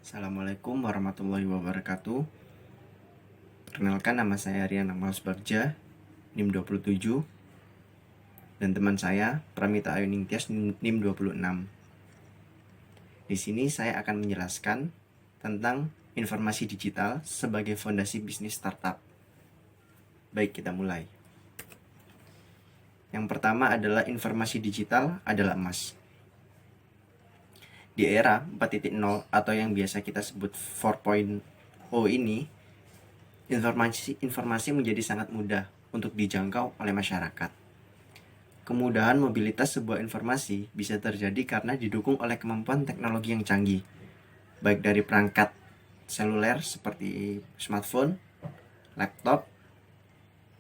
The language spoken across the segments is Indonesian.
Assalamualaikum warahmatullahi wabarakatuh. Perkenalkan, nama saya Rian Akmal Bagja, NIM 27, dan teman saya Pramita Ayu Ningtyas, NIM 26. Di sini saya akan menjelaskan tentang informasi digital sebagai fondasi bisnis startup. Baik, kita mulai. Yang pertama adalah informasi digital adalah emas. Di era 4.0 atau yang biasa kita sebut 4.0 ini, informasi menjadi sangat mudah untuk dijangkau oleh masyarakat. Kemudahan mobilitas sebuah informasi bisa terjadi karena didukung oleh kemampuan teknologi yang canggih, baik dari perangkat seluler seperti smartphone, laptop,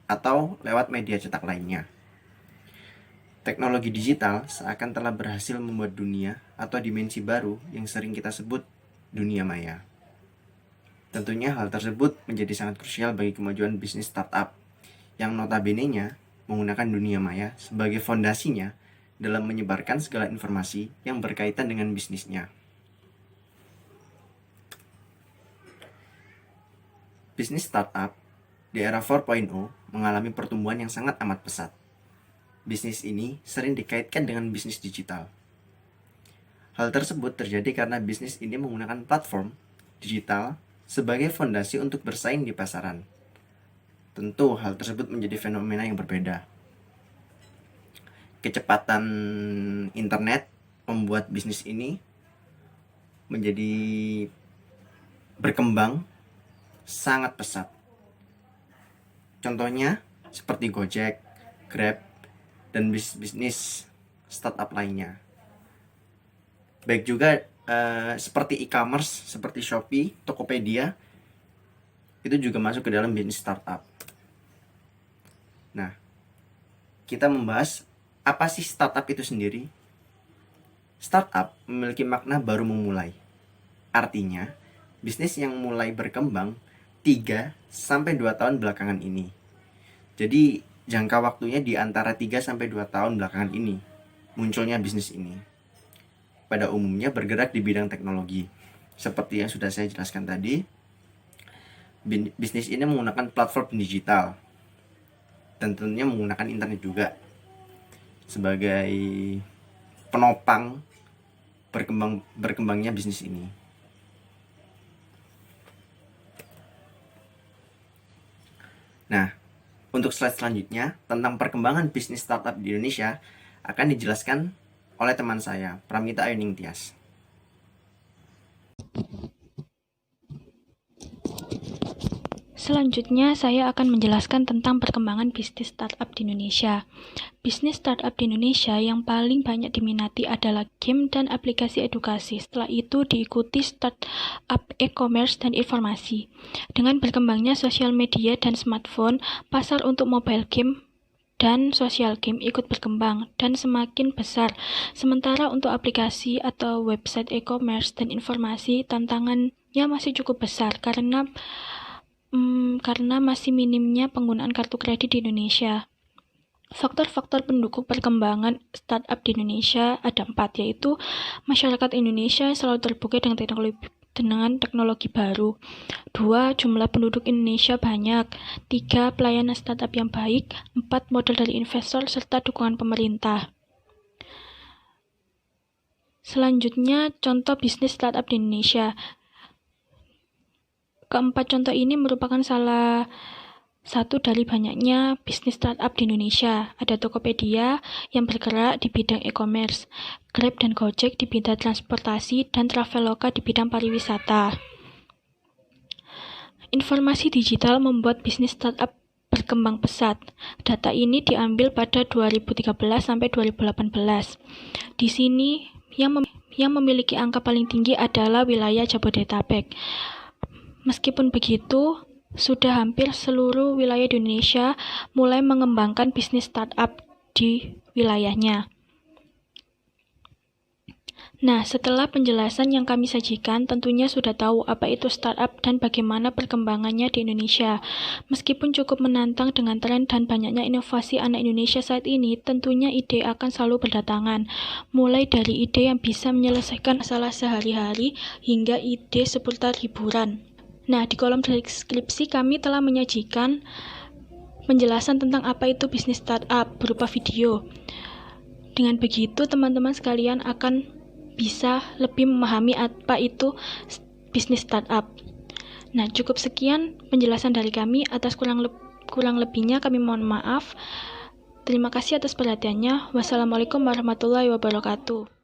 atau lewat media cetak lainnya. Teknologi digital seakan telah berhasil membuat dunia atau dimensi baru yang sering kita sebut dunia maya. Tentunya hal tersebut menjadi sangat krusial bagi kemajuan bisnis startup yang notabene-nya menggunakan dunia maya sebagai fondasinya dalam menyebarkan segala informasi yang berkaitan dengan bisnisnya. Bisnis startup di era 4.0 mengalami pertumbuhan yang sangat amat pesat. Bisnis ini sering dikaitkan dengan bisnis digital. Hal tersebut terjadi karena bisnis ini menggunakan platform digital sebagai fondasi untuk bersaing di pasaran. Tentu hal tersebut menjadi fenomena yang berbeda. Kecepatan internet membuat bisnis ini menjadi berkembang sangat pesat. Contohnya seperti Gojek, Grab, dan bisnis startup lainnya. Baik juga seperti e-commerce, seperti Shopee, Tokopedia, itu juga masuk ke dalam bisnis startup. Nah, kita membahas apa sih startup itu sendiri. Startup memiliki makna baru memulai. Artinya, bisnis yang mulai berkembang 3-2 tahun belakangan ini. Jadi, jangka waktunya di antara 3-2 tahun belakangan ini munculnya bisnis ini. Pada umumnya bergerak di bidang teknologi. Seperti yang sudah saya jelaskan tadi, bisnis ini menggunakan platform digital. Tentunya menggunakan internet juga sebagai penopang berkembangnya bisnis ini. Nah, untuk slide selanjutnya tentang perkembangan bisnis startup di Indonesia akan dijelaskan oleh teman saya, Pramita Ayu Ningtyas. Selanjutnya, saya akan menjelaskan tentang perkembangan bisnis startup di Indonesia. Bisnis startup di Indonesia yang paling banyak diminati adalah game dan aplikasi edukasi. Setelah itu diikuti startup e-commerce dan informasi. Dengan berkembangnya sosial media dan smartphone, pasar untuk mobile game dan social game ikut berkembang dan semakin besar. Sementara untuk aplikasi atau website e-commerce dan informasi, tantangannya masih cukup besar karena masih minimnya penggunaan kartu kredit di Indonesia. Faktor-faktor pendukung perkembangan startup di Indonesia ada 4, yaitu masyarakat Indonesia selalu terbuka dengan teknologi baru. 2. Jumlah penduduk Indonesia banyak. 3. Pelayanan startup yang baik. 4. Modal dari investor serta dukungan pemerintah. Selanjutnya, contoh bisnis startup di Indonesia. Keempat contoh ini merupakan salah satu dari banyaknya bisnis startup di Indonesia. Ada Tokopedia yang bergerak di bidang e-commerce, Grab dan Gojek di bidang transportasi, dan Traveloka di bidang pariwisata. Informasi digital membuat bisnis startup berkembang pesat. Data ini diambil pada 2013 sampai 2018. Di sini yang memiliki angka paling tinggi adalah wilayah Jabodetabek. Meskipun begitu, sudah hampir seluruh wilayah di Indonesia mulai mengembangkan bisnis startup di wilayahnya. Nah, setelah penjelasan yang kami sajikan, tentunya sudah tahu apa itu startup dan bagaimana perkembangannya di Indonesia. Meskipun cukup menantang dengan tren dan banyaknya inovasi anak Indonesia saat ini, tentunya ide akan selalu berdatangan. Mulai dari ide yang bisa menyelesaikan masalah sehari-hari hingga ide seputar hiburan. Nah, di kolom deskripsi kami telah menyajikan penjelasan tentang apa itu bisnis startup berupa video. Dengan begitu, teman-teman sekalian akan bisa lebih memahami apa itu bisnis startup. Nah, cukup sekian penjelasan dari kami. Atas kurang lebihnya kami mohon maaf. Terima kasih atas perhatiannya. Wassalamualaikum warahmatullahi wabarakatuh.